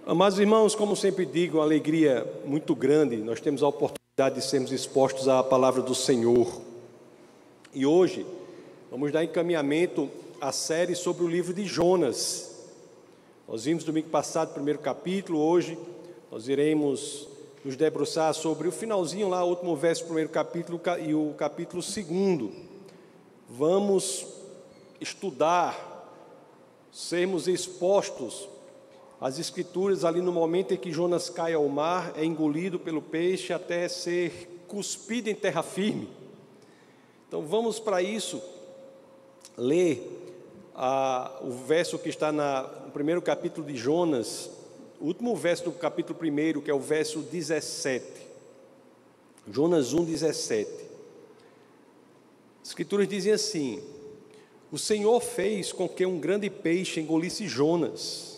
Amados irmãos, como sempre digo, uma alegria muito grande, nós temos a oportunidade de sermos expostos à palavra do Senhor. E hoje, vamos dar encaminhamento à série sobre o livro de Jonas. Nós vimos domingo passado o primeiro capítulo, hoje nós iremos nos debruçar sobre o finalzinho lá, o último verso do primeiro capítulo e o capítulo 2. Vamos estudar, sermos expostos as Escrituras ali no momento em que Jonas cai ao mar, é engolido pelo peixe até ser cuspido em terra firme. Então vamos para isso ler o verso que está no primeiro capítulo de Jonas, o último verso do capítulo 1, que é o verso 17. Jonas 1:17. As Escrituras dizem assim: o Senhor fez com que um grande peixe engolisse Jonas,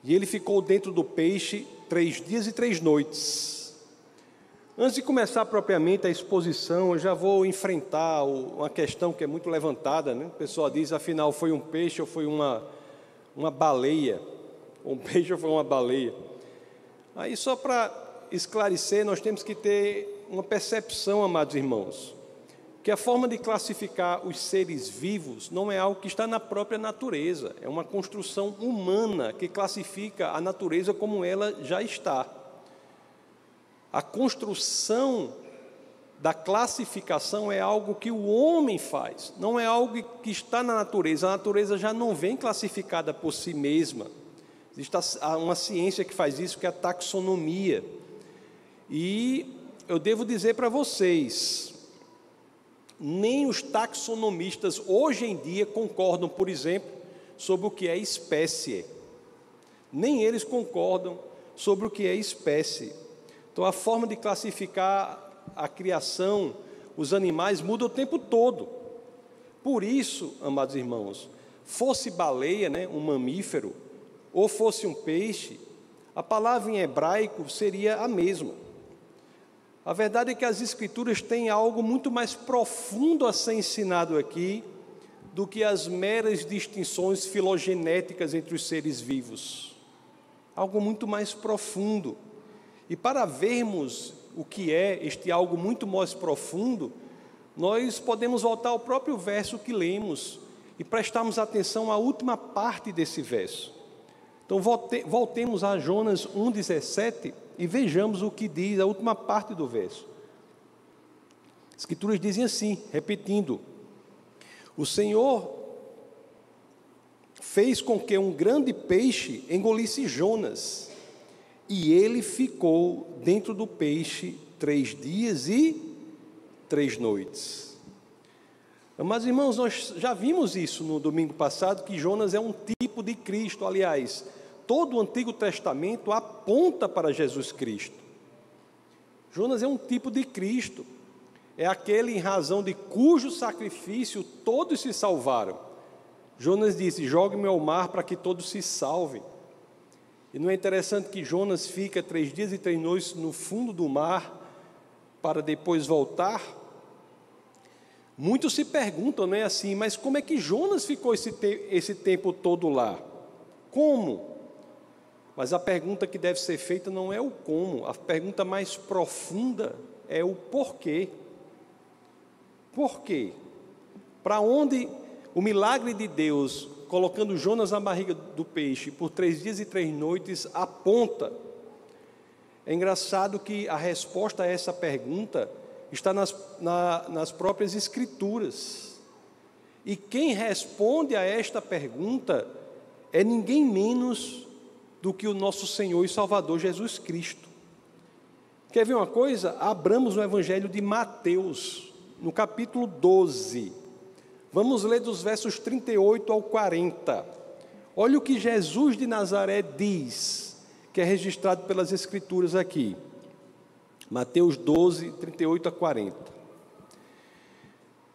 e ele ficou dentro do peixe 3 dias e 3 noites. Antes de começar propriamente a exposição, eu já vou enfrentar uma questão que é muito levantada, né? O pessoal diz, afinal, foi um peixe ou foi uma baleia? Um peixe ou foi uma baleia? Aí, só para esclarecer, nós temos que ter uma percepção, amados irmãos, que a forma de classificar os seres vivos não é algo que está na própria natureza, é uma construção humana que classifica a natureza como ela já está. A construção da classificação é algo que o homem faz, não é algo que está na natureza. A natureza já não vem classificada por si mesma. Existe uma ciência que faz isso, que é a taxonomia. E eu devo dizer para vocês, nem os taxonomistas hoje em dia concordam, por exemplo, sobre o que é espécie. Nem eles concordam sobre o que é espécie. Então, a forma de classificar a criação, os animais, muda o tempo todo. Por isso, amados irmãos, fosse baleia, né, um mamífero, ou fosse um peixe, a palavra em hebraico seria a mesma. A verdade é que as Escrituras têm algo muito mais profundo a ser ensinado aqui do que as meras distinções filogenéticas entre os seres vivos. Algo muito mais profundo. E para vermos o que é este algo muito mais profundo, nós podemos voltar ao próprio verso que lemos e prestarmos atenção à última parte desse verso. Então voltemos a Jonas 1:17 e vejamos o que diz a última parte do verso. As Escrituras dizem assim, repetindo: o Senhor fez com que um grande peixe engolisse Jonas, e ele ficou dentro do peixe 3 dias e 3 noites. Mas, irmãos, nós já vimos isso no domingo passado, que Jonas é um tipo de Cristo. Aliás, todo o Antigo Testamento aponta para Jesus Cristo. Jonas é um tipo de Cristo. É aquele em razão de cujo sacrifício todos se salvaram. Jonas disse: jogue-me ao mar para que todos se salvem. E não é interessante que Jonas fica 3 dias e 3 noites no fundo do mar para depois voltar? Muitos se perguntam, não é assim, mas como é que Jonas ficou esse tempo todo lá? Como? Mas a pergunta que deve ser feita não é o como, a pergunta mais profunda é o porquê. Por quê? Para onde o milagre de Deus, colocando Jonas na barriga do peixe por 3 dias e 3 noites, aponta? É engraçado que a resposta a essa pergunta está nas próprias Escrituras. E quem responde a esta pergunta é ninguém menos do que o nosso Senhor e Salvador Jesus Cristo. Quer ver uma coisa? Abramos no Evangelho de Mateus, no capítulo 12. Vamos ler dos versos 38 ao 40. Olha o que Jesus de Nazaré diz, que é registrado pelas Escrituras aqui. Mateus 12, 38 a 40.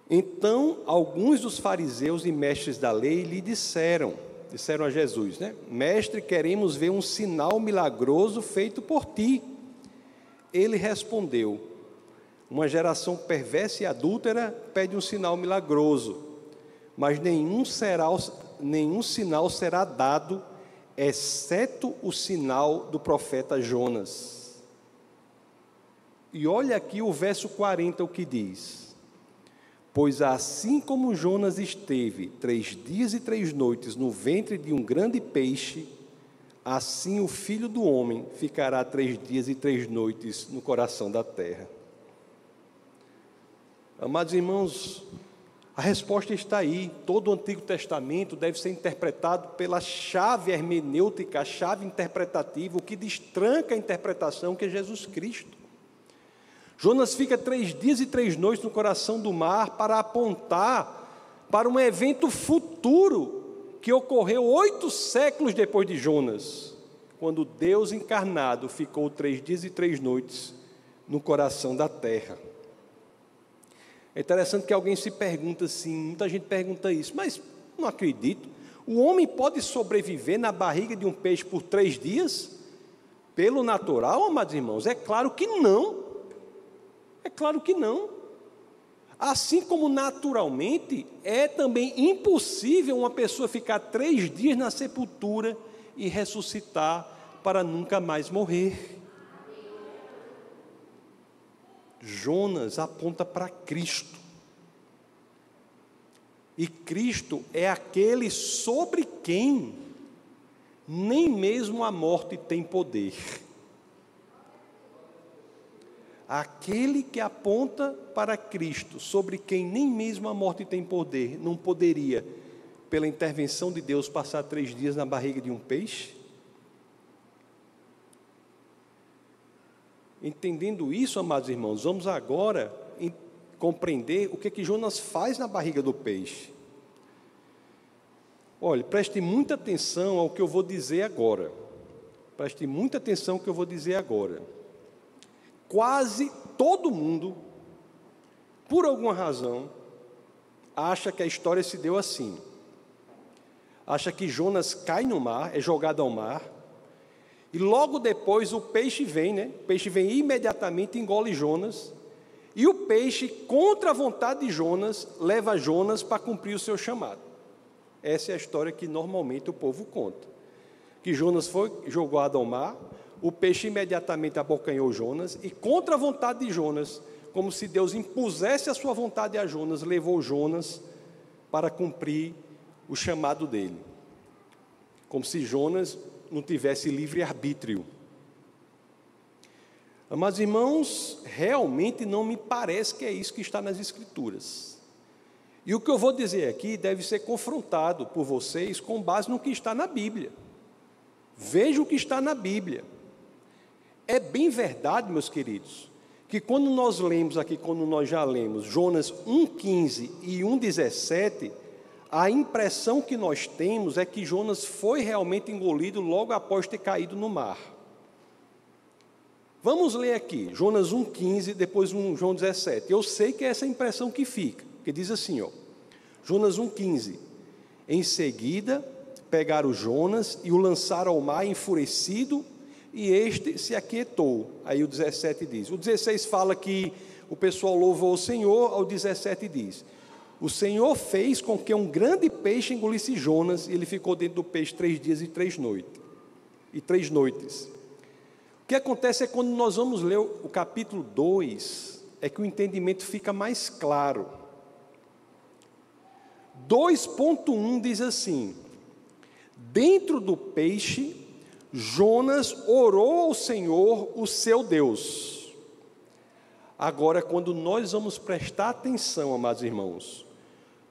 Então, alguns dos fariseus e mestres da lei lhe disseram a Jesus, né? Mestre, queremos ver um sinal milagroso feito por ti. Ele respondeu: uma geração perversa e adúltera pede um sinal milagroso, mas nenhum sinal será dado exceto o sinal do profeta Jonas. E olha aqui o verso 40, o que diz: pois assim como Jonas esteve 3 dias e 3 noites no ventre de um grande peixe, assim o Filho do Homem ficará 3 dias e 3 noites no coração da terra. Amados irmãos, a resposta está aí. Todo o Antigo Testamento deve ser interpretado pela chave hermenêutica, a chave interpretativa, o que destranca a interpretação, que é Jesus Cristo. Jonas fica 3 dias e 3 noites no coração do mar para apontar para um evento futuro que ocorreu 8 séculos depois de Jonas, quando Deus encarnado ficou 3 dias e 3 noites no coração da terra. É interessante que alguém se pergunta assim, muita gente pergunta isso, mas não acredito. O homem pode sobreviver na barriga de um peixe por 3 dias? Pelo natural, amados irmãos? É claro que não. É claro que não. Assim como naturalmente, é também impossível uma pessoa ficar 3 dias na sepultura e ressuscitar para nunca mais morrer. Jonas aponta para Cristo. E Cristo é aquele sobre quem nem mesmo a morte tem poder. Aquele que aponta para Cristo, sobre quem nem mesmo a morte tem poder, não poderia, pela intervenção de Deus, passar 3 dias na barriga de um peixe? Entendendo isso, amados irmãos, vamos agora compreender o que Jonas faz na barriga do peixe. Olhe, preste muita atenção ao que eu vou dizer agora. Preste muita atenção ao que eu vou dizer agora. Quase todo mundo, por alguma razão, acha que a história se deu assim. Acha que Jonas cai no mar, é jogado ao mar, e logo depois o peixe vem, né? O peixe vem imediatamente e engole Jonas, e o peixe, contra a vontade de Jonas, leva Jonas para cumprir o seu chamado. Essa é a história que normalmente o povo conta. Que Jonas foi jogado ao mar, o peixe imediatamente abocanhou Jonas, e contra a vontade de Jonas, como se Deus impusesse a sua vontade a Jonas, levou Jonas para cumprir o chamado dele. Como se Jonas não tivesse livre-arbítrio. Amados irmãos, realmente não me parece que é isso que está nas Escrituras. E o que eu vou dizer aqui deve ser confrontado por vocês com base no que está na Bíblia. Veja o que está na Bíblia. É bem verdade, meus queridos, que quando nós lemos aqui, quando nós já lemos Jonas 1,15 e 1,17, a impressão que nós temos é que Jonas foi realmente engolido logo após ter caído no mar. Vamos ler aqui, Jonas 1,15, depois João 17. Eu sei que é essa a impressão que fica, que diz assim, ó, Jonas 1,15. Em seguida, pegaram Jonas e o lançaram ao mar enfurecido, e este se aquietou. Aí o 17 diz. O 16 fala que o pessoal louvou o Senhor, ao 17 diz: o Senhor fez com que um grande peixe engolisse Jonas, e ele ficou dentro do peixe 3 dias e 3 noites. O que acontece é quando nós vamos ler o capítulo 2, é que o entendimento fica mais claro. 2.1 diz assim: dentro do peixe, Jonas orou ao Senhor, o seu Deus. Agora, quando nós vamos prestar atenção, amados irmãos,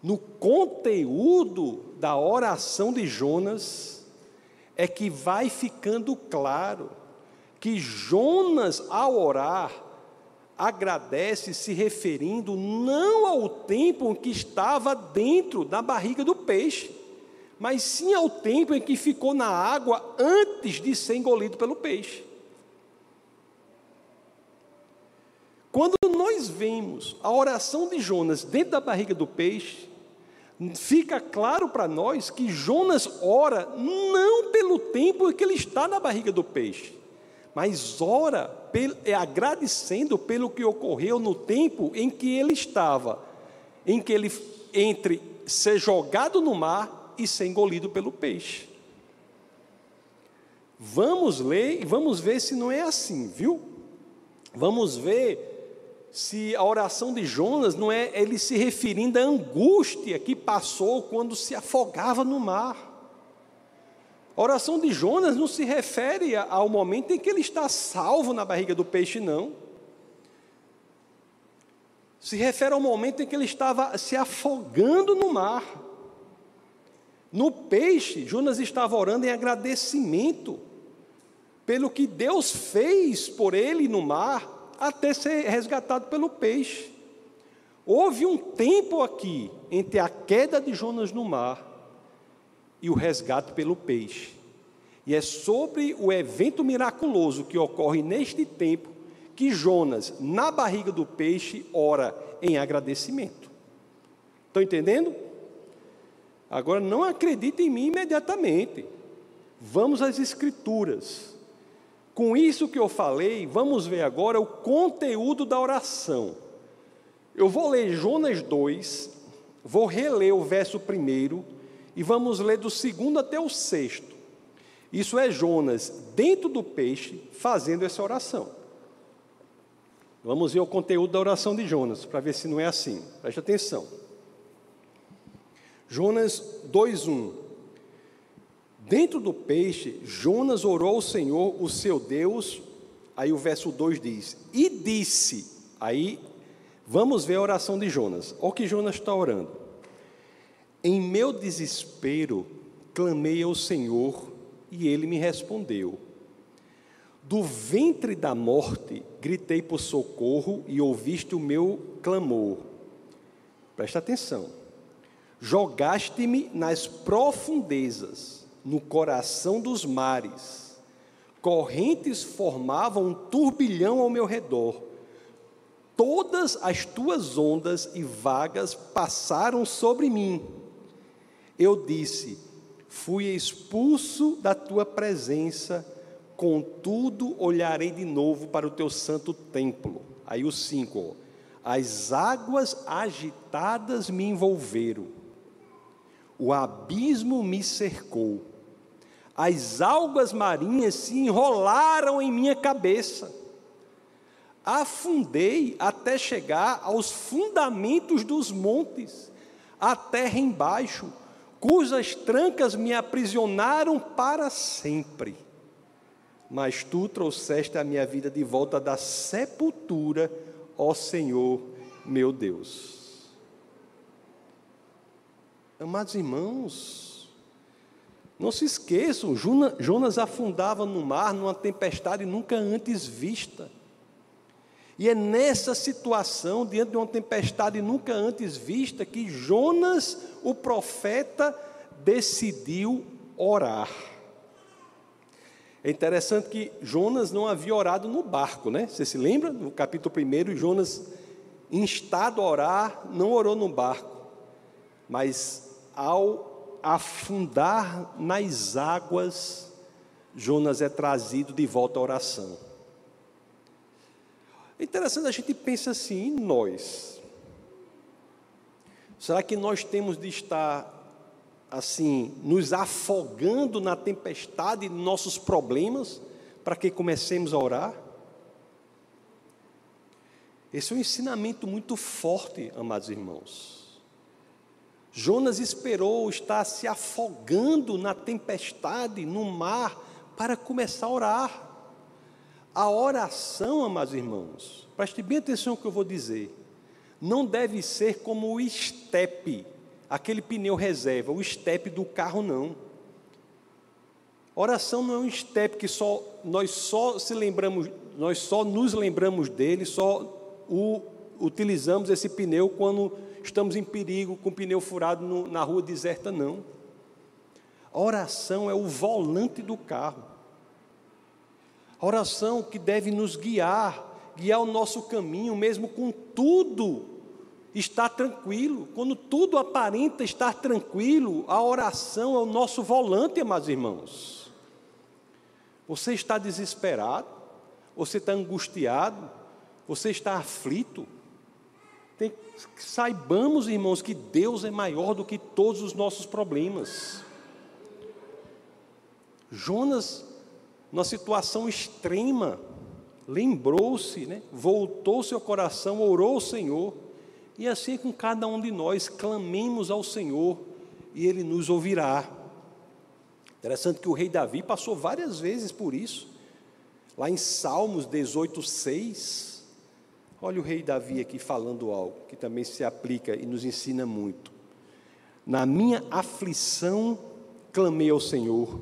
no conteúdo da oração de Jonas, é que vai ficando claro que Jonas, ao orar, agradece se referindo não ao tempo em que estava dentro da barriga do peixe, mas sim ao tempo em que ficou na água antes de ser engolido pelo peixe. Quando nós vemos a oração de Jonas dentro da barriga do peixe, fica claro para nós que Jonas ora não pelo tempo em que ele está na barriga do peixe, mas ora agradecendo pelo que ocorreu no tempo em que ele estava, entre ser jogado no mar e ser engolido pelo peixe. Vamos ler e vamos ver se não é assim, viu? Vamos ver se a oração de Jonas não é ele se referindo à angústia que passou quando se afogava no mar. A oração de Jonas não se refere ao momento em que ele está salvo na barriga do peixe, não. Se refere ao momento em que ele estava se afogando no mar. No peixe, Jonas estava orando em agradecimento pelo que Deus fez por ele no mar, até ser resgatado pelo peixe. Houve um tempo aqui entre a queda de Jonas no mar e o resgate pelo peixe. E é sobre o evento miraculoso que ocorre neste tempo que Jonas, na barriga do peixe, ora em agradecimento. Estão entendendo? Agora, não acredite em mim imediatamente. Vamos às Escrituras. Com isso que eu falei, vamos ver agora o conteúdo da oração. Eu vou ler Jonas 2, vou reler o verso 1 e vamos ler do 2 até o 6. Isso é Jonas dentro do peixe fazendo essa oração. Vamos ver o conteúdo da oração de Jonas, para ver se não é assim. Preste atenção. Jonas 2:1. Dentro do peixe, Jonas orou ao Senhor, o seu Deus. Aí o verso 2 diz: e disse. Aí, vamos ver a oração de Jonas. Olha o que Jonas está orando. Em meu desespero, clamei ao Senhor, e ele me respondeu. Do ventre da morte, gritei por socorro, e ouviste o meu clamor. Presta atenção. Jogaste-me nas profundezas, no coração dos mares. Correntes formavam um turbilhão ao meu redor. Todas as tuas ondas e vagas passaram sobre mim. Eu disse: fui expulso da tua presença, contudo olharei de novo para o teu santo templo. Aí o 5, as águas agitadas me envolveram, o abismo me cercou, as algas marinhas se enrolaram em minha cabeça, afundei até chegar aos fundamentos dos montes, a terra embaixo, cujas trancas me aprisionaram para sempre. Mas tu trouxeste a minha vida de volta da sepultura, ó Senhor meu Deus. Amados irmãos, não se esqueçam, Jonas afundava no mar numa tempestade nunca antes vista. E é nessa situação, diante de uma tempestade nunca antes vista, que Jonas, o profeta, decidiu orar. É interessante que Jonas não havia orado no barco, né? Você se lembra? No capítulo 1, Jonas, instado a orar, não orou no barco. Mas ao afundar nas águas, Jonas é trazido de volta à oração. É interessante, a gente pensa assim, e nós? Será que nós temos de estar assim, nos afogando na tempestade de nossos problemas, para que comecemos a orar? Esse é um ensinamento muito forte, amados irmãos. Jonas esperou estar se afogando na tempestade, no mar, para começar a orar. A oração, amados irmãos, preste bem atenção no que eu vou dizer, não deve ser como o estepe, aquele pneu reserva, o estepe do carro, não. Oração não é um estepe que nós só nos lembramos dele, utilizamos esse pneu quando estamos em perigo, com o pneu furado na rua deserta, não. A oração é o volante do carro. A oração que deve nos guiar o nosso caminho, mesmo com tudo está tranquilo. Quando tudo aparenta estar tranquilo, a oração é o nosso volante, amados irmãos. Você está desesperado, você está angustiado, você está aflito. Saibamos, irmãos, que Deus é maior do que todos os nossos problemas. Jonas numa situação extrema, lembrou-se, né? Voltou seu coração, orou ao Senhor, e assim com cada um de nós, clamemos ao Senhor, e Ele nos ouvirá. Interessante que o rei Davi passou várias vezes por isso, lá em Salmos 18:6, olha o rei Davi aqui falando algo, que também se aplica e nos ensina muito. Na minha aflição, clamei ao Senhor,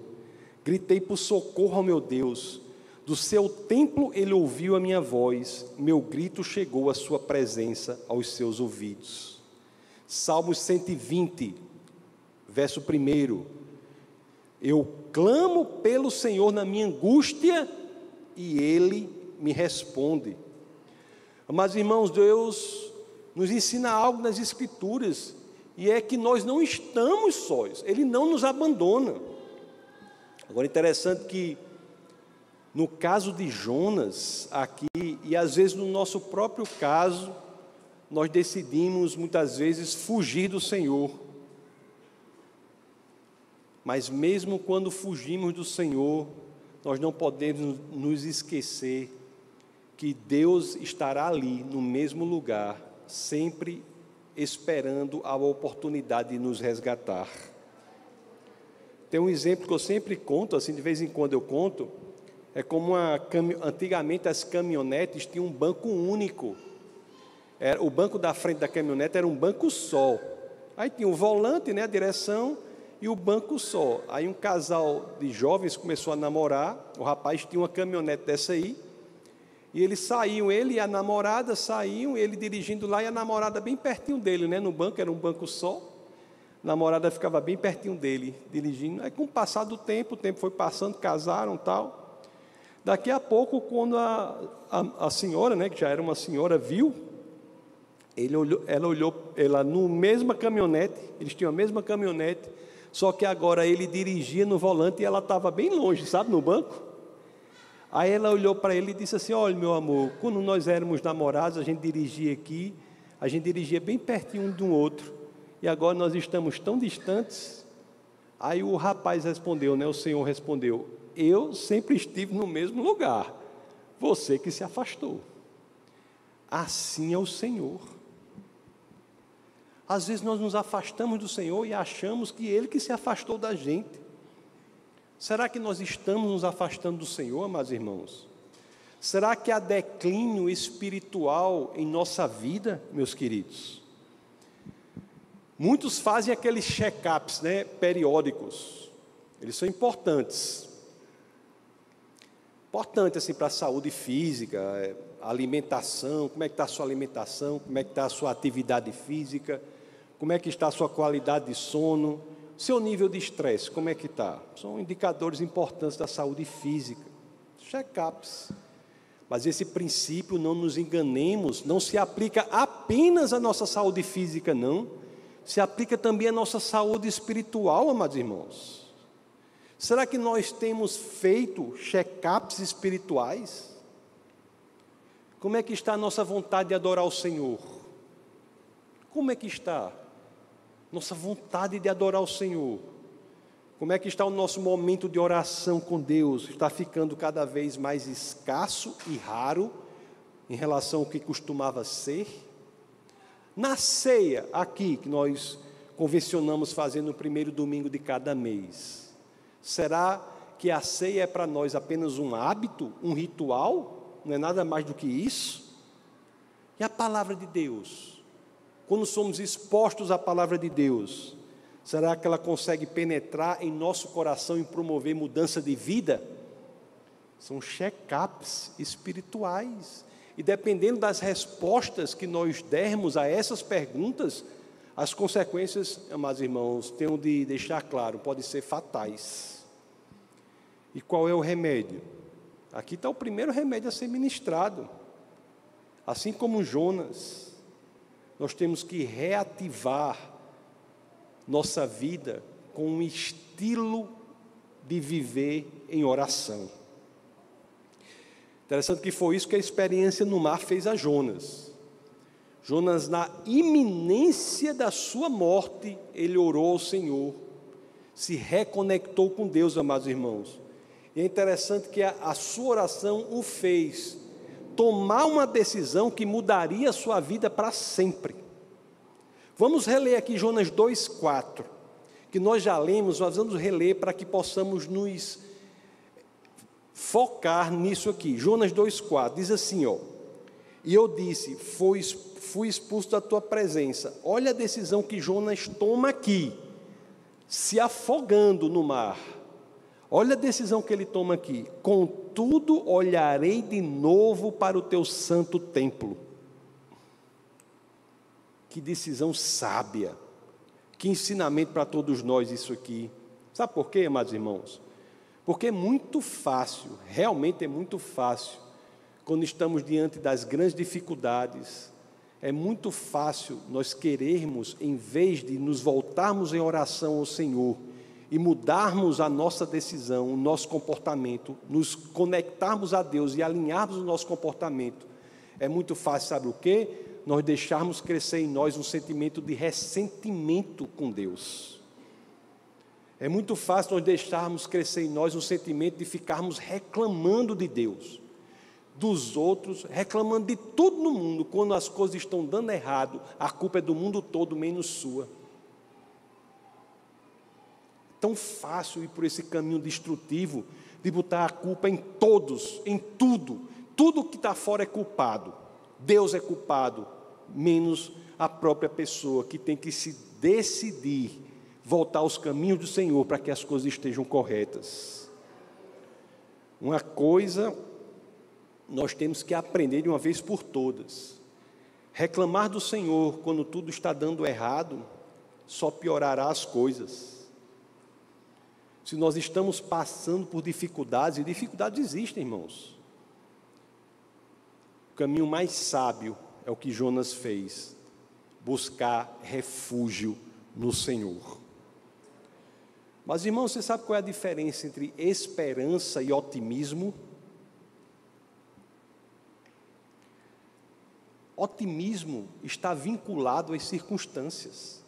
gritei por socorro ao meu Deus, do seu templo ele ouviu a minha voz, meu grito chegou à sua presença, aos seus ouvidos. Salmos 120, verso 1, eu clamo pelo Senhor na minha angústia, e Ele me responde. Amados irmãos, Deus nos ensina algo nas Escrituras, e é que nós não estamos sós, Ele não nos abandona. Agora, interessante que, no caso de Jonas, aqui, e às vezes no nosso próprio caso, nós decidimos muitas vezes fugir do Senhor. Mas mesmo quando fugimos do Senhor, nós não podemos nos esquecer que Deus estará ali no mesmo lugar, sempre esperando a oportunidade de nos resgatar. Tem um exemplo que eu sempre conto, assim de vez em quando eu conto, é como antigamente as caminhonetes tinham um banco único. O banco da frente da caminhonete era um banco só. Aí tinha o volante, né, a direção, e o banco só. Aí um casal de jovens começou a namorar, o rapaz tinha uma caminhonete dessa aí, e eles saíam, ele e a namorada saíam, ele dirigindo lá e a namorada bem pertinho dele, né, no banco, era um banco só, a namorada ficava bem pertinho dele, dirigindo. Aí com o passar do tempo, o tempo foi passando, casaram e tal. Daqui a pouco, quando a senhora, né, que já era uma senhora, viu, ela olhou, ela no mesma caminhonete, eles tinham a mesma caminhonete, só que agora ele dirigia no volante e ela estava bem longe, sabe, no banco. Aí ela olhou para ele e disse assim, olha meu amor, quando nós éramos namorados, a gente dirigia aqui, a gente dirigia bem pertinho um do outro, e agora nós estamos tão distantes. Aí o rapaz respondeu, né, o Senhor respondeu, eu sempre estive no mesmo lugar, você que se afastou. Assim é o Senhor. Às vezes nós nos afastamos do Senhor e achamos que Ele que se afastou da gente. Será que nós estamos nos afastando do Senhor, amados irmãos? Será que há declínio espiritual em nossa vida, meus queridos? Muitos fazem aqueles check-ups, né, periódicos. Eles são importantes. Importante assim, para a saúde física, a alimentação, como é que está a sua alimentação, como é que está a sua atividade física, como é que está a sua qualidade de sono, seu nível de estresse, como é que está? São indicadores importantes da saúde física, check-ups. Mas esse princípio, não nos enganemos, não se aplica apenas à nossa saúde física, não. Se aplica também à nossa saúde espiritual, amados irmãos. Será que nós temos feito check-ups espirituais? Como é que está a nossa vontade de adorar o Senhor? Como é que está nossa vontade de adorar o Senhor? Como é que está o nosso momento de oração com Deus? Está ficando cada vez mais escasso e raro em relação ao que costumava ser? Na ceia, aqui, que nós convencionamos fazer no primeiro domingo de cada mês, será que a ceia é para nós apenas um hábito, um ritual? Não é nada mais do que isso? E a palavra de Deus? Quando somos expostos à palavra de Deus, será que ela consegue penetrar em nosso coração e promover mudança de vida? São check-ups espirituais. E dependendo das respostas que nós dermos a essas perguntas, as consequências, amados irmãos, tenho de deixar claro, podem ser fatais. E qual é o remédio? Aqui está o primeiro remédio a ser ministrado. Assim como Jonas, nós temos que reativar nossa vida com um estilo de viver em oração. Interessante que foi isso que a experiência no mar fez a Jonas. Jonas, na iminência da sua morte, ele orou ao Senhor, se reconectou com Deus, amados irmãos. E é interessante que a sua oração o fez tomar uma decisão que mudaria a sua vida para sempre. Vamos reler aqui Jonas 2,4, que nós já lemos, nós vamos reler para que possamos nos focar nisso aqui. Jonas 2,4 diz assim, ó: e eu disse, fui expulso da tua presença. Olha a decisão que Jonas toma aqui, se afogando no mar. Olha a decisão que ele toma aqui: contudo olharei de novo para o teu santo templo. Que decisão sábia, que ensinamento para todos nós isso aqui. Sabe por quê, amados irmãos? Porque é muito fácil, realmente é muito fácil, quando estamos diante das grandes dificuldades, é muito fácil nós querermos, em vez de nos voltarmos em oração ao Senhor e mudarmos a nossa decisão, o nosso comportamento, nos conectarmos a Deus e alinharmos o nosso comportamento, é muito fácil, sabe o quê? Nós deixarmos crescer em nós um sentimento de ressentimento com Deus. É muito fácil nós deixarmos crescer em nós um sentimento de ficarmos reclamando de Deus, dos outros, reclamando de tudo no mundo. Quando as coisas estão dando errado, a culpa é do mundo todo, menos sua. Tão fácil ir por esse caminho destrutivo, de botar a culpa em todos, em tudo. Tudo que está fora é culpado. Deus é culpado, menos a própria pessoa, que tem que se decidir voltar aos caminhos do Senhor para que as coisas estejam corretas. Uma coisa nós temos que aprender de uma vez por todas: reclamar do Senhor quando tudo está dando errado só piorará as coisas. Se nós estamos passando por dificuldades, e dificuldades existem, irmãos, o caminho mais sábio é o que Jonas fez: buscar refúgio no Senhor. Mas, irmãos, você sabe qual é a diferença entre esperança e otimismo? Otimismo está vinculado às circunstâncias.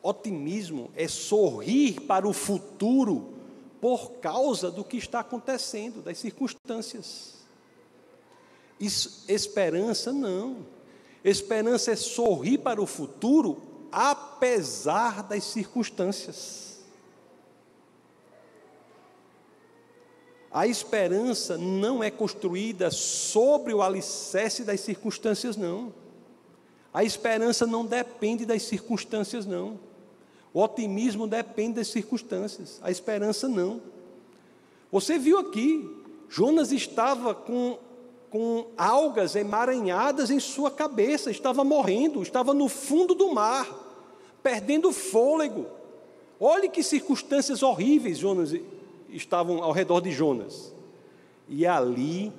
Otimismo é sorrir para o futuro por causa do que está acontecendo, das circunstâncias. Esperança não. Esperança é sorrir para o futuro apesar das circunstâncias. A esperança não é construída sobre o alicerce das circunstâncias, não. A esperança não depende das circunstâncias, não. O otimismo depende das circunstâncias, a esperança não. Você viu aqui, Jonas estava com algas emaranhadas em sua cabeça, estava morrendo, estava no fundo do mar, perdendo fôlego. Olhe que circunstâncias horríveis estavam ao redor de Jonas. E ali,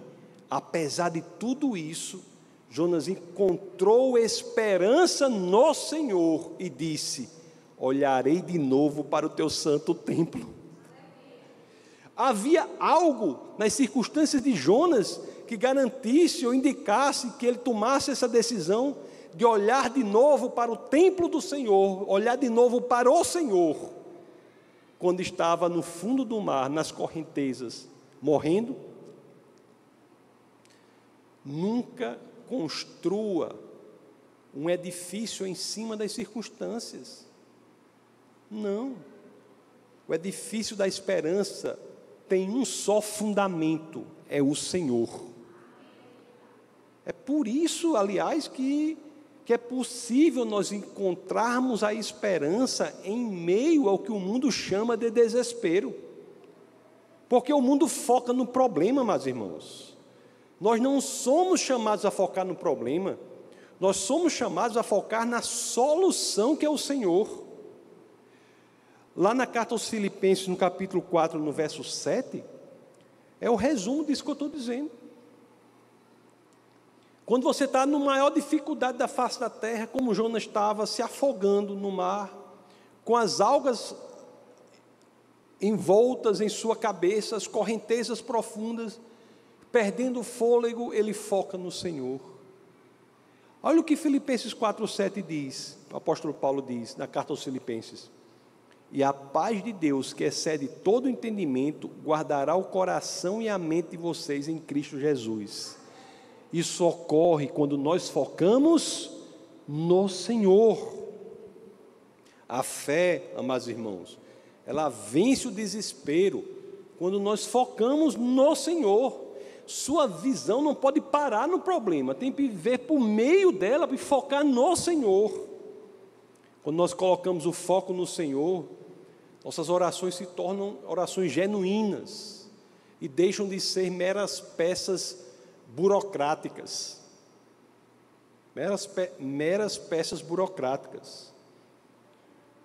apesar de tudo isso, Jonas encontrou esperança no Senhor e disse: olharei de novo para o teu santo templo. Havia algo nas circunstâncias de Jonas que garantisse ou indicasse que ele tomasse essa decisão de olhar de novo para o templo do Senhor, olhar de novo para o Senhor, quando estava no fundo do mar, nas correntezas, morrendo. Nunca construa um edifício em cima das circunstâncias. Não. O edifício da esperança tem um só fundamento, é o Senhor. É por isso, aliás, que é possível nós encontrarmos a esperança em meio ao que o mundo chama de desespero. Porque o mundo foca no problema, meus irmãos. Nós não somos chamados a focar no problema, nós somos chamados a focar na solução que é o Senhor. Lá na carta aos Filipenses, no capítulo 4, no verso 7, é o resumo disso que eu estou dizendo. Quando você está na maior dificuldade da face da terra, como Jonas estava se afogando no mar, com as algas envoltas em sua cabeça, as correntezas profundas, perdendo o fôlego, ele foca no Senhor. Olha o que Filipenses 4,7 diz, o apóstolo Paulo diz, na carta aos Filipenses: E a paz de Deus, que excede todo entendimento, guardará o coração e a mente de vocês em Cristo Jesus. Isso ocorre quando nós focamos no Senhor. A fé, amados irmãos, ela vence o desespero quando nós focamos no Senhor. Sua visão não pode parar no problema, tem que viver por meio dela e focar no Senhor. Quando nós colocamos o foco no Senhor, nossas orações se tornam orações genuínas e deixam de ser meras peças burocráticas. Meras peças burocráticas.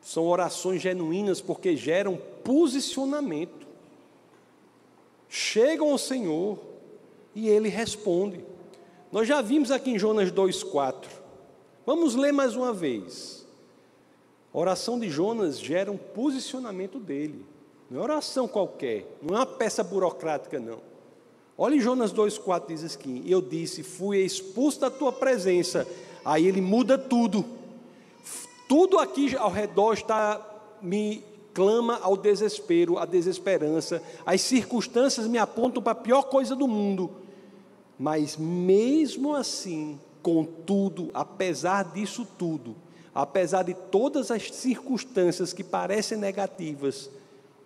São orações genuínas porque geram posicionamento. Chegam ao Senhor e Ele responde. Nós já vimos aqui em Jonas 2,4. Vamos ler mais uma vez. A oração de Jonas gera um posicionamento dele. Não é oração qualquer, não é uma peça burocrática, não. Olha em Jonas 2,4, diz assim: eu disse, fui expulso da tua presença. Aí ele muda tudo. Tudo aqui ao redor me clama ao desespero, à desesperança. As circunstâncias me apontam para a pior coisa do mundo. Mas mesmo assim, contudo, apesar disso tudo, apesar de todas as circunstâncias que parecem negativas,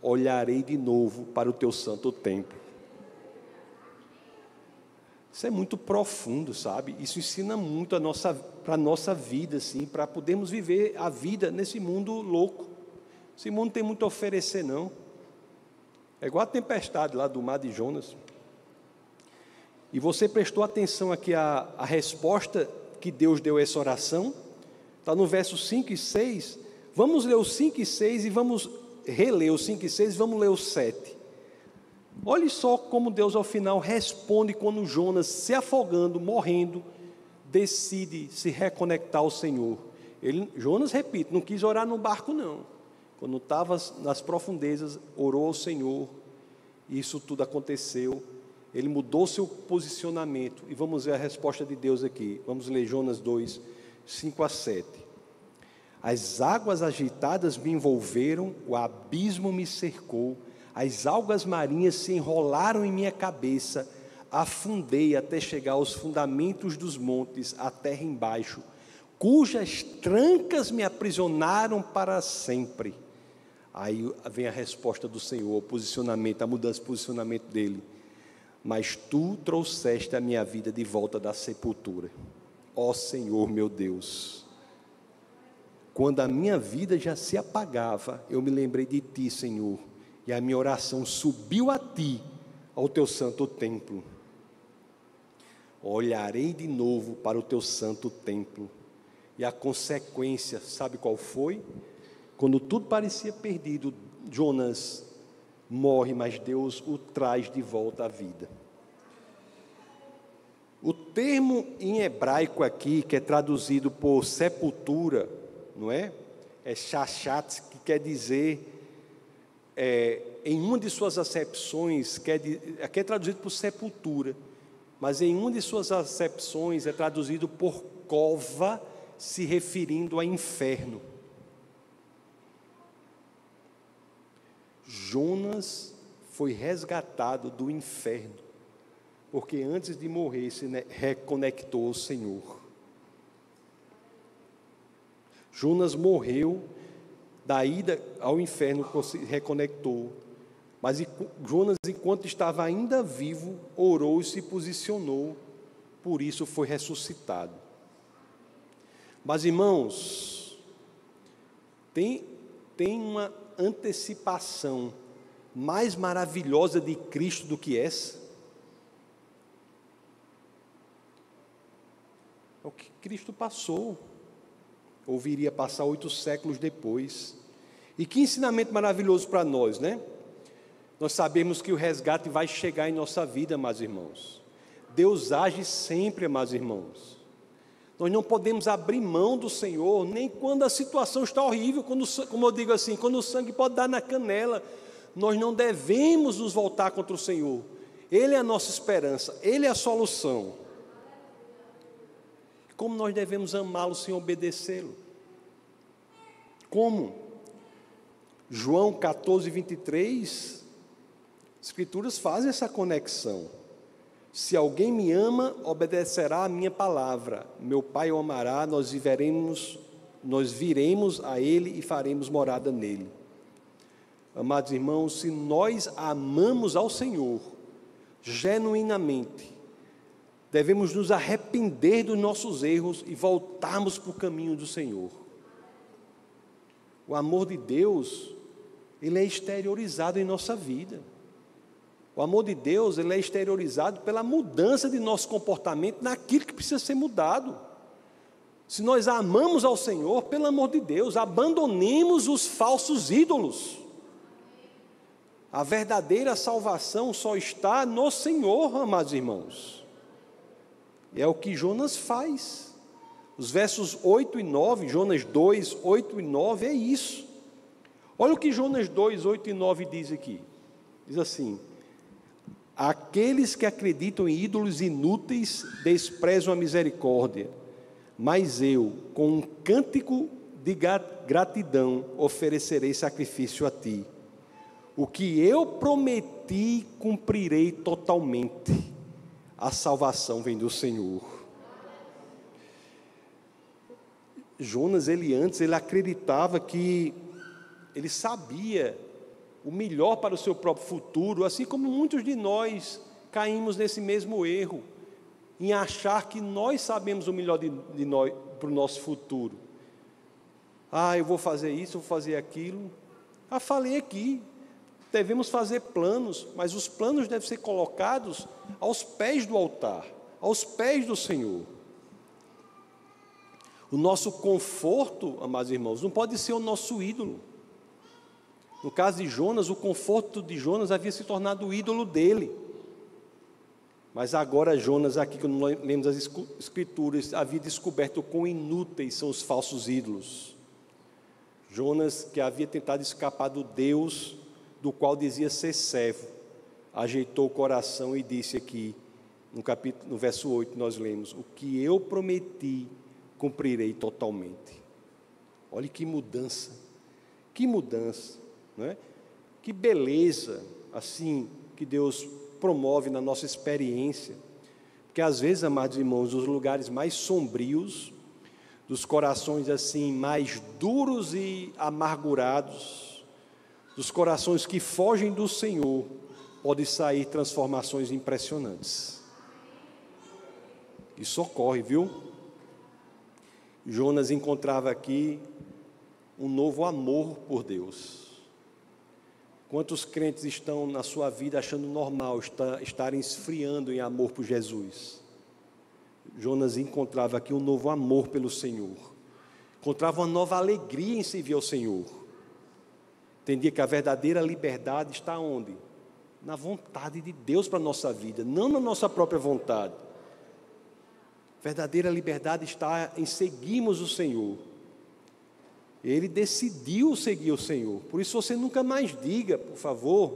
olharei de novo para o teu santo templo. Isso é muito profundo, sabe? Isso ensina muito para a nossa vida, assim, para podermos viver a vida nesse mundo louco. Esse mundo não tem muito a oferecer, não. É igual a tempestade lá do mar de Jonas. E você prestou atenção aqui a resposta que Deus deu a essa oração? Está no verso 5 e 6. Vamos ler os 5 e 6 e vamos reler os 5 e 6 e vamos ler os 7. Olhe só como Deus ao final responde quando Jonas, se afogando, morrendo, decide se reconectar ao Senhor. Jonas, repito, não quis orar no barco, não. Quando estava nas profundezas, orou ao Senhor, e isso tudo aconteceu. Ele mudou seu posicionamento, e vamos ver a resposta de Deus aqui. Vamos ler Jonas 2, 5 a 7. As águas agitadas me envolveram, o abismo me cercou, as algas marinhas se enrolaram em minha cabeça, afundei até chegar aos fundamentos dos montes, a terra embaixo, cujas trancas me aprisionaram para sempre. Aí vem a resposta do Senhor, o posicionamento, a mudança de posicionamento dele. Mas tu trouxeste a minha vida de volta da sepultura. Ó Senhor meu Deus, quando a minha vida já se apagava, eu me lembrei de ti, Senhor, e a minha oração subiu a ti, ao teu santo templo. Olharei de novo para o teu santo templo. E a consequência, sabe qual foi? Quando tudo parecia perdido, Jonas morre, mas Deus o traz de volta à vida. O termo em hebraico aqui, que é traduzido por sepultura, não é? É shachat, que quer dizer, em uma de suas acepções, aqui é traduzido por sepultura, mas em uma de suas acepções é traduzido por cova, se referindo a inferno. Jonas foi resgatado do inferno, porque antes de morrer se reconectou ao Senhor. Jonas morreu, da ida ao inferno se reconectou, mas Jonas, enquanto estava ainda vivo, orou e se posicionou, por isso foi ressuscitado. Mas, irmãos, tem uma antecipação mais maravilhosa de Cristo do que essa? É o que Cristo passou, ou viria passar 8 séculos depois. E que ensinamento maravilhoso para nós, né? Nós sabemos que o resgate vai chegar em nossa vida, amados irmãos. Deus age sempre, amados irmãos. Nós não podemos abrir mão do Senhor, nem quando a situação está horrível, como eu digo assim, quando o sangue pode dar na canela. Nós não devemos nos voltar contra o Senhor. Ele é a nossa esperança, Ele é a solução. Como nós devemos amá-lo sem obedecê-lo? Como? João 14, 23, as Escrituras fazem essa conexão. Se alguém me ama, obedecerá a minha palavra. Meu Pai o amará, nós viremos a Ele e faremos morada nele. Amados irmãos, se nós amamos ao Senhor genuinamente, devemos nos arrepender dos nossos erros e voltarmos para o caminho do Senhor. O amor de Deus, ele é exteriorizado em nossa vida. O amor de Deus, ele é exteriorizado pela mudança de nosso comportamento naquilo que precisa ser mudado. Se nós amamos ao Senhor, pelo amor de Deus, abandonemos os falsos ídolos. A verdadeira salvação só está no Senhor, amados irmãos. É o que Jonas faz. Os versos 8 e 9, Jonas 2, 8 e 9, é isso. Olha o que Jonas 2, 8 e 9 diz aqui. Diz assim: aqueles que acreditam em ídolos inúteis desprezam a misericórdia, mas eu, com um cântico de gratidão, oferecerei sacrifício a ti. O que eu prometi, cumprirei totalmente. A salvação vem do Senhor. Jonas, ele acreditava que ele sabia o melhor para o seu próprio futuro, assim como muitos de nós caímos nesse mesmo erro, em achar que nós sabemos o melhor de nós para o nosso futuro. Eu vou fazer isso, eu vou fazer aquilo. Falei aqui, devemos fazer planos, mas os planos devem ser colocados aos pés do altar, aos pés do Senhor. O nosso conforto, amados irmãos, não pode ser o nosso ídolo. No caso de Jonas, o conforto de Jonas havia se tornado o ídolo dele. Mas agora Jonas, aqui quando nós lemos as Escrituras, havia descoberto quão inúteis são os falsos ídolos. Jonas, que havia tentado escapar do Deus do qual dizia ser servo, ajeitou o coração e disse aqui, no verso 8 nós lemos: o que eu prometi, cumprirei totalmente. Olha que mudança, não é? Que beleza, assim, que Deus promove na nossa experiência, porque às vezes, amados irmãos, os lugares mais sombrios, dos corações assim, mais duros e amargurados, dos corações que fogem do Senhor, pode sair transformações impressionantes. Isso ocorre, viu? Jonas encontrava aqui um novo amor por Deus. Quantos crentes estão na sua vida achando normal estarem esfriando em amor por Jesus? Jonas encontrava aqui um novo amor pelo Senhor, encontrava uma nova alegria em servir ao Senhor. Entendia que a verdadeira liberdade está onde? Na vontade de Deus para a nossa vida, não na nossa própria vontade. A verdadeira liberdade está em seguirmos o Senhor. Ele decidiu seguir o Senhor. Por isso você nunca mais diga, por favor,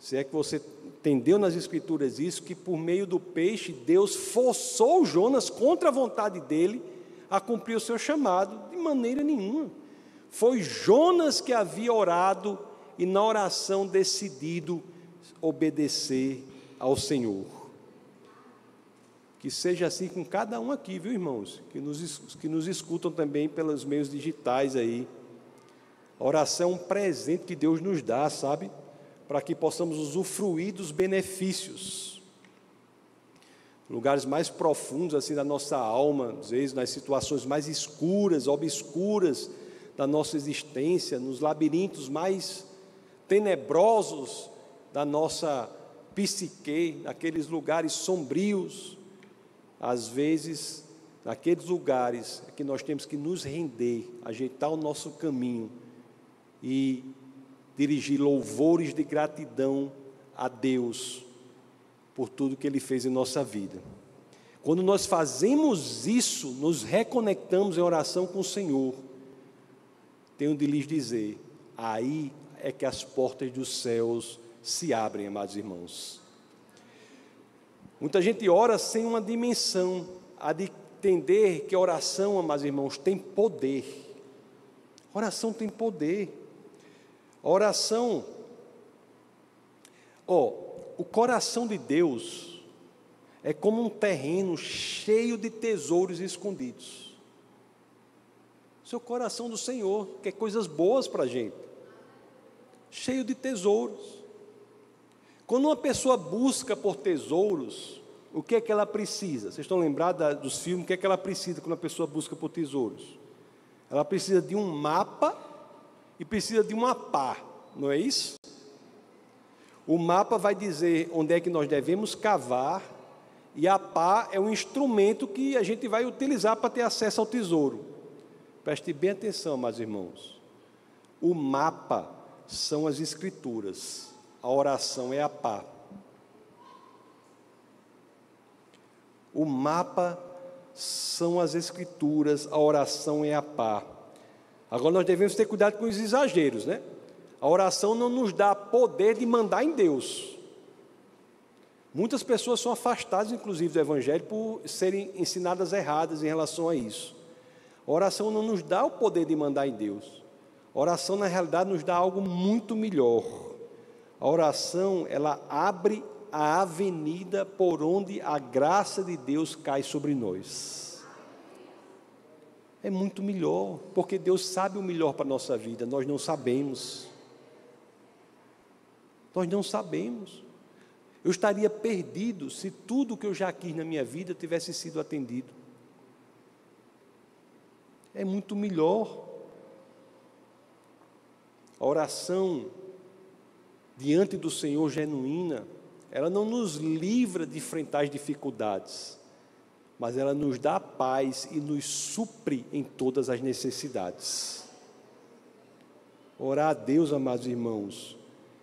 se é que você entendeu nas Escrituras isso, que por meio do peixe Deus forçou Jonas contra a vontade dele a cumprir o seu chamado. De maneira nenhuma. Foi Jonas que havia orado e na oração decidido obedecer ao Senhor. Que seja assim com cada um aqui, viu, irmãos? Que nos escutam também pelos meios digitais aí. A oração é um presente que Deus nos dá, sabe? Para que possamos usufruir dos benefícios. Lugares mais profundos assim da nossa alma, às vezes nas situações mais escuras, obscuras da nossa existência, nos labirintos mais tenebrosos da nossa psique, naqueles lugares sombrios. Às vezes, naqueles lugares é que nós temos que nos render, ajeitar o nosso caminho e dirigir louvores de gratidão a Deus por tudo que Ele fez em nossa vida. Quando nós fazemos isso, nos reconectamos em oração com o Senhor. Tenho de lhes dizer, aí é que as portas dos céus se abrem, amados irmãos. Muita gente ora sem uma dimensão, a de entender que a oração, amados irmãos, tem poder. Oração tem poder. A oração, o coração de Deus é como um terreno cheio de tesouros escondidos. Seu coração do Senhor quer coisas boas para a gente, cheio de tesouros. Quando uma pessoa busca por tesouros, o que é que ela precisa? Vocês estão lembrados dos filmes? O que é que ela precisa quando a pessoa busca por tesouros? Ela precisa de um mapa e precisa de uma pá, não é isso? O mapa vai dizer onde é que nós devemos cavar, e a pá é um instrumento que a gente vai utilizar para ter acesso ao tesouro. Preste bem atenção, meus irmãos. O mapa são as escrituras, a oração é a pá. O mapa são as escrituras, a oração é a pá. Agora nós devemos ter cuidado com os exageros, né? A oração não nos dá poder de mandar em Deus. Muitas pessoas são afastadas, inclusive, do Evangelho por serem ensinadas erradas em relação a isso. A oração não nos dá o poder de mandar em Deus. A oração, na realidade, nos dá algo muito melhor. A oração, ela abre a avenida por onde a graça de Deus cai sobre nós. É muito melhor, porque Deus sabe o melhor para a nossa vida, nós não sabemos. Nós não sabemos. Eu estaria perdido se tudo que eu já quis na minha vida tivesse sido atendido. É muito melhor. A oração diante do Senhor genuína, ela não nos livra de enfrentar as dificuldades, mas ela nos dá paz e nos supre em todas as necessidades. Orar a Deus, amados irmãos,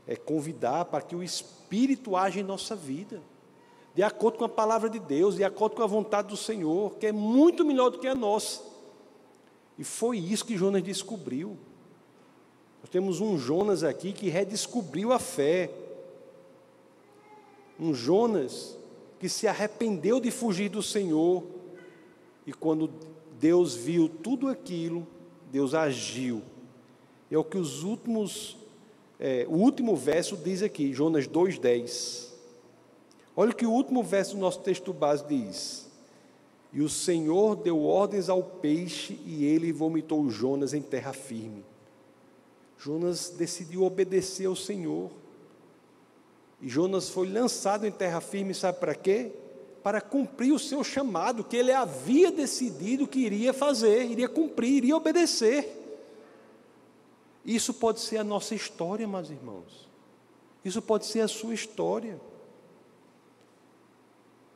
é convidar para que o Espírito age em nossa vida, de acordo com a palavra de Deus, de acordo com a vontade do Senhor, que é muito melhor do que a nossa. E foi isso que Jonas descobriu. Nós temos um Jonas aqui que redescobriu a fé. Um Jonas que se arrependeu de fugir do Senhor, e quando Deus viu tudo aquilo, Deus agiu. É o que o último verso diz aqui, Jonas 2,10. Olha o que o último verso do nosso texto base diz: e o Senhor deu ordens ao peixe, e ele vomitou Jonas em terra firme. Jonas decidiu obedecer ao Senhor. E Jonas foi lançado em terra firme, sabe para quê? Para cumprir o seu chamado, que ele havia decidido que iria fazer, iria cumprir, iria obedecer. Isso pode ser a nossa história, meus irmãos. Isso pode ser a sua história.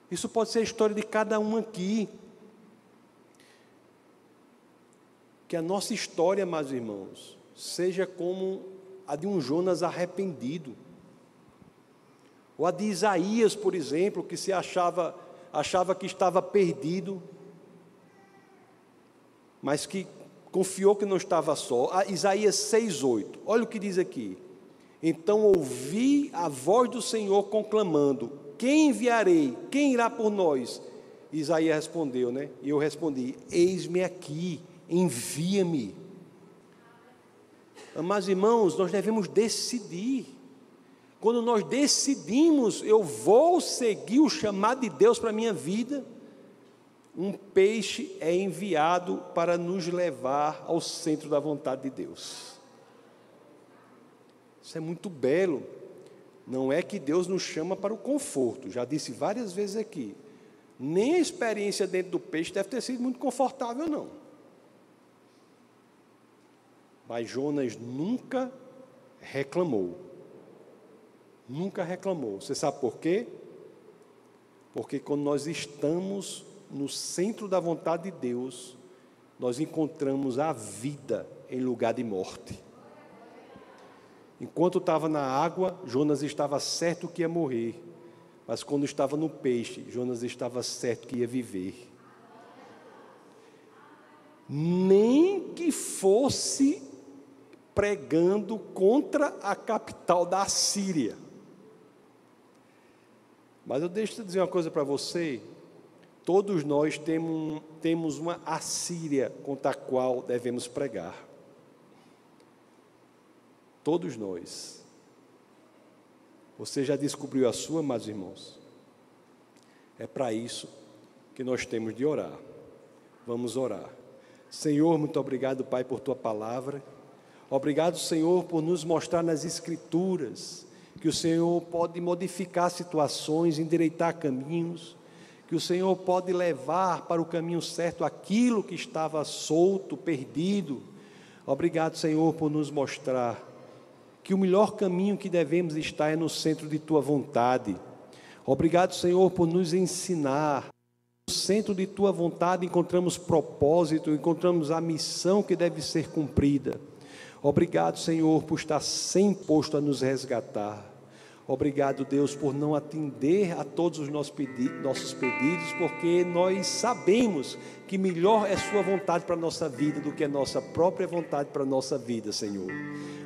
Isso pode ser a história de cada um aqui. Que a nossa história, meus irmãos, seja como a de um Jonas arrependido. Ou a de Isaías, por exemplo, que se achava que estava perdido, mas que confiou que não estava só. Isaías 6,8, olha o que diz aqui: então ouvi a voz do Senhor conclamando: quem enviarei? Quem irá por nós? Isaías respondeu, né? E eu respondi: eis-me aqui, envia-me. Amados irmãos, nós devemos decidir. Quando nós decidimos, eu vou seguir o chamado de Deus para a minha vida, um peixe é enviado para nos levar ao centro da vontade de Deus. Isso é muito belo. Não é que Deus nos chama para o conforto, já disse várias vezes aqui. Nem a experiência dentro do peixe deve ter sido muito confortável, não. Mas Jonas nunca reclamou. Nunca reclamou. Você sabe por quê? Porque quando nós estamos no centro da vontade de Deus, nós encontramos a vida em lugar de morte. Enquanto estava na água, Jonas estava certo que ia morrer. Mas quando estava no peixe, Jonas estava certo que ia viver. Nem que fosse pregando contra a capital da Assíria. Mas eu deixo eu dizer uma coisa para você: todos nós temos uma Assíria contra a qual devemos pregar. todos nós. Você já descobriu a sua, amados irmãos? É para isso que nós temos de orar. Vamos orar. Senhor, muito obrigado, Pai, por Tua palavra. Obrigado, Senhor, por nos mostrar nas Escrituras que o Senhor pode modificar situações, endireitar caminhos, que o Senhor pode levar para o caminho certo aquilo que estava solto, perdido. Obrigado, Senhor, por nos mostrar que o melhor caminho que devemos estar é no centro de Tua vontade. Obrigado, Senhor, por nos ensinar. No centro de Tua vontade encontramos propósito, encontramos a missão que deve ser cumprida. Obrigado, Senhor, por estar sempre posto a nos resgatar. Obrigado, Deus, por não atender a todos os nossos pedidos, porque nós sabemos que melhor é Sua vontade para a nossa vida do que a nossa própria vontade para a nossa vida, Senhor.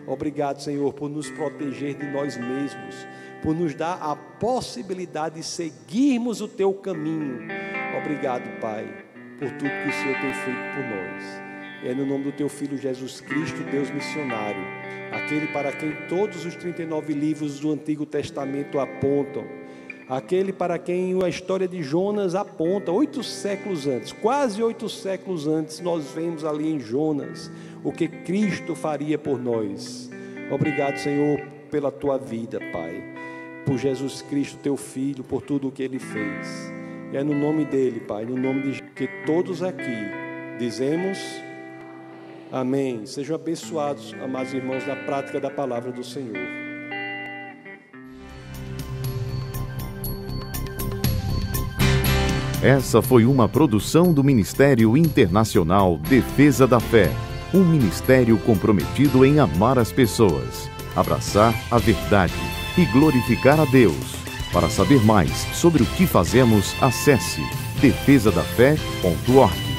Obrigado, Senhor, por nos proteger de nós mesmos, por nos dar a possibilidade de seguirmos o Teu caminho. Obrigado, Pai, por tudo que o Senhor tem feito por nós. É no nome do Teu Filho Jesus Cristo, Deus missionário, aquele para quem todos os 39 livros do Antigo Testamento apontam, aquele para quem a história de Jonas aponta, 8 séculos antes, quase 8 séculos antes, nós vemos ali em Jonas o que Cristo faria por nós. Obrigado, Senhor, pela Tua vida, Pai, por Jesus Cristo, Teu Filho, por tudo o que Ele fez. E é no nome dEle, Pai, no nome de Jesus, que todos aqui dizemos amém. Sejam abençoados, amados irmãos, na prática da palavra do Senhor. Essa foi uma produção do Ministério Internacional Defesa da Fé, um ministério comprometido em amar as pessoas, abraçar a verdade e glorificar a Deus. Para saber mais sobre o que fazemos, acesse defesadafé.org.